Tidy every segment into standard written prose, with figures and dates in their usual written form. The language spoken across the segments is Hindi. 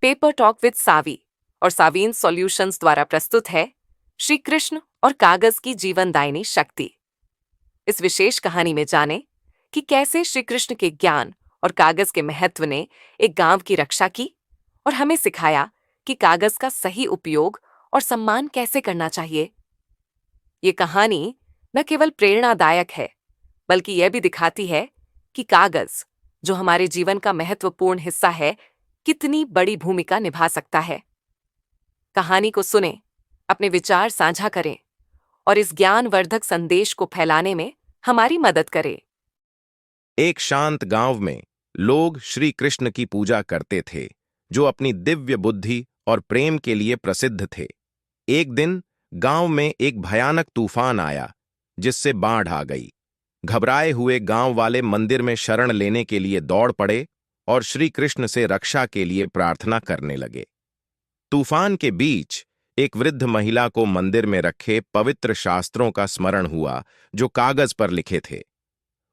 पेपर टॉक विद सावी और सावीन सॉल्यूशंस द्वारा प्रस्तुत है श्री कृष्ण और कागज की जीवनदायिनी शक्ति। इस विशेष कहानी में जानें कि कैसे श्री कृष्ण के ज्ञान और कागज के महत्व ने एक गांव की रक्षा की और हमें सिखाया कि कागज का सही उपयोग और सम्मान कैसे करना चाहिए। ये कहानी न केवल प्रेरणादायक है, बल्कि यह भी दिखाती है कि कागज, जो हमारे जीवन का महत्वपूर्ण हिस्सा है, कितनी बड़ी भूमिका निभा सकता है। कहानी को सुनें, अपने विचार साझा करें और इस ज्ञानवर्धक संदेश को फैलाने में हमारी मदद करें। एक शांत गांव में लोग श्री कृष्ण की पूजा करते थे, जो अपनी दिव्य बुद्धि और प्रेम के लिए प्रसिद्ध थे। एक दिन गांव में एक भयानक तूफान आया, जिससे बाढ़ आ गई। घबराए हुए गांव वाले मंदिर में शरण लेने के लिए दौड़ पड़े और श्री कृष्ण से रक्षा के लिए प्रार्थना करने लगे। तूफान के बीच एक वृद्ध महिला को मंदिर में रखे पवित्र शास्त्रों का स्मरण हुआ, जो कागज पर लिखे थे।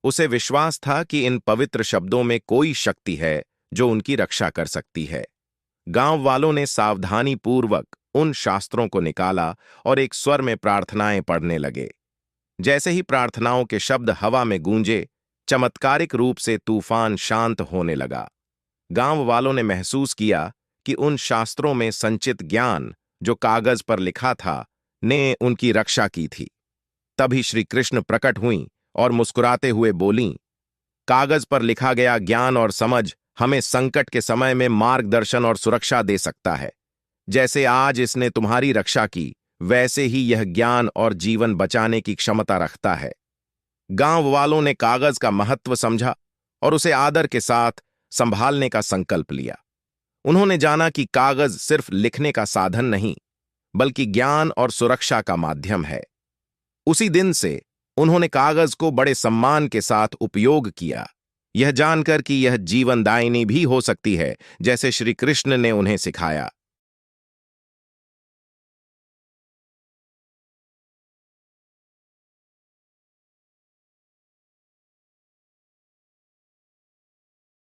उसे विश्वास था कि इन पवित्र शब्दों में कोई शक्ति है जो उनकी रक्षा कर सकती है। गांव वालों ने सावधानी पूर्वक उन शास्त्रों को निकाला और एक स्वर में प्रार्थनाएं पढ़ने लगे। जैसे ही प्रार्थनाओं के शब्द हवा में गूंजे, चमत्कारिक रूप से तूफान शांत होने लगा। गांव वालों ने महसूस किया कि उन शास्त्रों में संचित ज्ञान, जो कागज पर लिखा था, ने उनकी रक्षा की थी। तभी श्री कृष्ण प्रकट हुईं और मुस्कुराते हुए बोलीं, कागज पर लिखा गया ज्ञान और समझ हमें संकट के समय में मार्गदर्शन और सुरक्षा दे सकता है। जैसे आज इसने तुम्हारी रक्षा की, वैसे ही यह ज्ञान और जीवन बचाने की क्षमता रखता है। गांव वालों ने कागज का महत्व समझा और उसे आदर के साथ संभालने का संकल्प लिया। उन्होंने जाना कि कागज सिर्फ लिखने का साधन नहीं, बल्कि ज्ञान और सुरक्षा का माध्यम है। उसी दिन से उन्होंने कागज को बड़े सम्मान के साथ उपयोग किया, यह जानकर कि यह जीवनदायिनी भी हो सकती है, जैसे श्री कृष्ण ने उन्हें सिखाया।